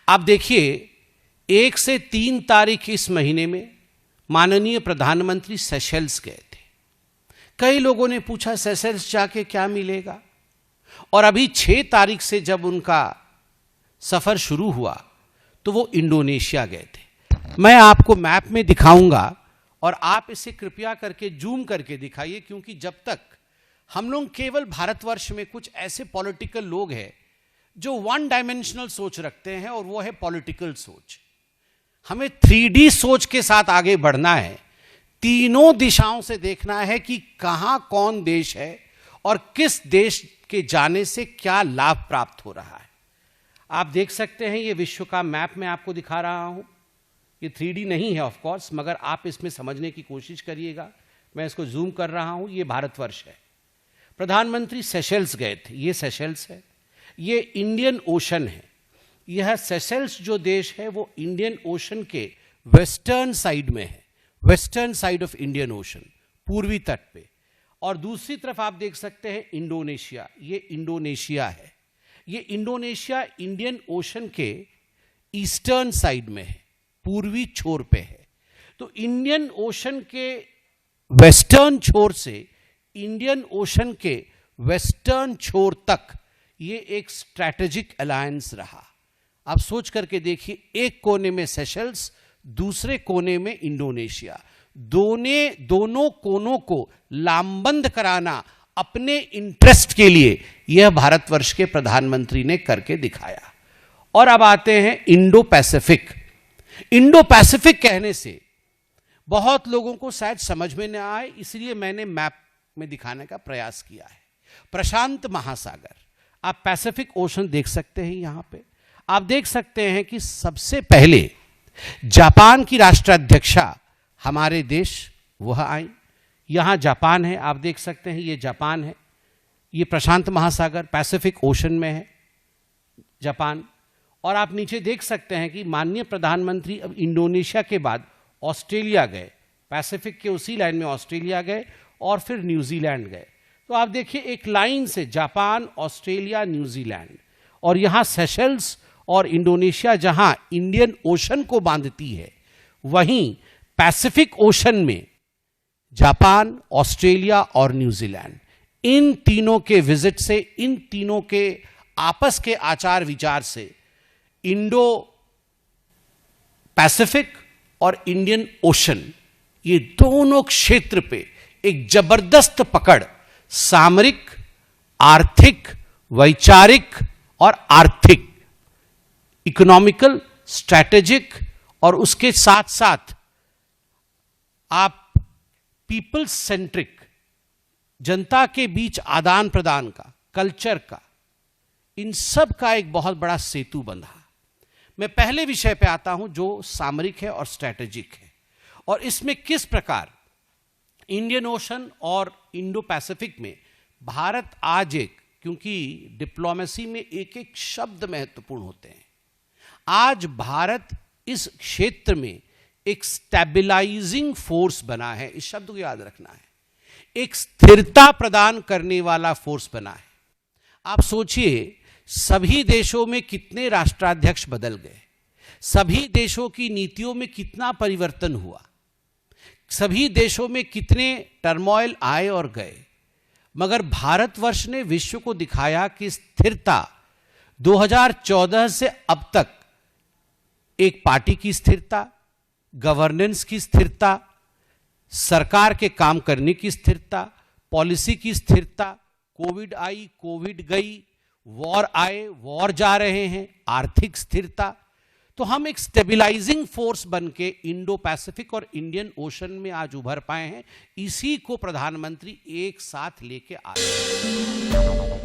आप देखिए 1 से 3 तारीख इस महीने में माननीय प्रधानमंत्री सेशेल्स गए थे। कई लोगों ने पूछा सेशेल्स जाके क्या मिलेगा, और अभी 6 तारीख से जब उनका सफर शुरू हुआ तो वो इंडोनेशिया गए थे। मैं आपको मैप में दिखाऊंगा और आप इसे कृपया करके जूम करके दिखाइए, क्योंकि जब तक हम लोग केवल भारतवर्ष में कुछ ऐसे पॉलिटिकल लोग हैं जो 1 डायमेंशनल सोच रखते हैं, और वो है पॉलिटिकल सोच। हमें 3D सोच के साथ आगे बढ़ना है, तीनों दिशाओं से देखना है कि कहां कौन देश है और किस देश के जाने से क्या लाभ प्राप्त हो रहा है। आप देख सकते हैं ये विश्व का मैप मैं आपको दिखा रहा हूं। ये 3D नहीं है ऑफ कोर्स, मगर आप इसमें समझने की कोशिश करिएगा। मैं इसको जूम कर रहा हूं। ये भारतवर्ष है। प्रधानमंत्री सेशेल्स गए थे। ये सेशेल्स है। ये इंडियन ओशन है। यह सेशेल्स जो देश है वो इंडियन ओशन के वेस्टर्न साइड में है, western side of Indian ocean, पूर्वी तट पे। और दूसरी तरफ आप देख सकते हैं इंडोनेशिया। ये इंडोनेशिया है। ये इंडोनेशिया इंडियन ओशन के ईस्टर्न साइड में है, पूर्वी छोर पे है। तो इंडियन ओशन के वेस्टर्न छोर से इंडियन ओशन के वेस्टर्न छोर तक ये एक स्ट्रैटेजिक अलायंस रहा। आप सोच करके देखिए, एक कोने में सेशेल्स, दूसरे कोने में इंडोनेशिया। दोनों कोनों को लामबंद कराना अपने इंटरेस्ट के लिए यह भारतवर्ष के प्रधानमंत्री ने करके दिखाया। और अब आते हैं इंडो पैसिफिक। इंडो पैसिफिक कहने से बहुत लोगों को शायद समझ में न आए, इसलिए मैंने मैप में दिखाने का प्रयास किया है। प्रशांत महासागर, आप पैसिफिक ओशन देख सकते हैं। यहां पे आप देख सकते हैं कि सबसे पहले जापान की राष्ट्राध्यक्षा हमारे देश वह आई। यहां जापान है, आप देख सकते हैं ये जापान है। ये प्रशांत महासागर पैसिफिक ओशन में है जापान। और आप नीचे देख सकते हैं कि माननीय प्रधानमंत्री अब इंडोनेशिया के बाद ऑस्ट्रेलिया गए, पैसिफिक के उसी लाइन में ऑस्ट्रेलिया गए और फिर न्यूजीलैंड गए। तो आप देखिए एक लाइन से जापान, ऑस्ट्रेलिया, न्यूजीलैंड, और यहां सेशेल्स और इंडोनेशिया जहां इंडियन ओशन को बांधती है, वहीं पैसिफिक ओशन में जापान, ऑस्ट्रेलिया और न्यूजीलैंड, इन तीनों के विजिट से, इन तीनों के आपस के आचार विचार से इंडो पैसिफिक और इंडियन ओशन, ये दोनों क्षेत्र पे एक जबरदस्त पकड़, सामरिक, आर्थिक, वैचारिक और आर्थिक, इकोनॉमिकल, स्ट्रैटेजिक, और उसके साथ साथ आप पीपल सेंट्रिक, जनता के बीच आदान प्रदान का, कल्चर का, इन सब का एक बहुत बड़ा सेतु बंधा। मैं पहले विषय पे आता हूं जो सामरिक है और स्ट्रैटेजिक है, और इसमें किस प्रकार इंडियन ओशन और इंडो पैसिफिक में भारत आज एक, क्योंकि डिप्लोमेसी में एक एक शब्द महत्वपूर्ण होते हैं, आज भारत इस क्षेत्र में एक स्टेबलाइजिंग फोर्स बना है। इस शब्द को याद रखना है। एक स्थिरता प्रदान करने वाला फोर्स बना है। आप सोचिए सभी देशों में कितने राष्ट्राध्यक्ष बदल गए, सभी देशों की नीतियों में कितना परिवर्तन हुआ, सभी देशों में कितने टर्मोइल आए और गए, मगर भारतवर्ष ने विश्व को दिखाया कि स्थिरता 2014 से अब तक एक पार्टी की स्थिरता, गवर्नेंस की स्थिरता, सरकार के काम करने की स्थिरता, पॉलिसी की स्थिरता, कोविड आई, कोविड गई, वॉर आए, वॉर जा रहे हैं, आर्थिक स्थिरता। तो हम एक स्टेबलाइजिंग फोर्स बन के इंडो पैसिफिक और इंडियन ओशन में आज उभर पाए हैं। इसी को प्रधानमंत्री एक साथ लेके आ रहे हैं।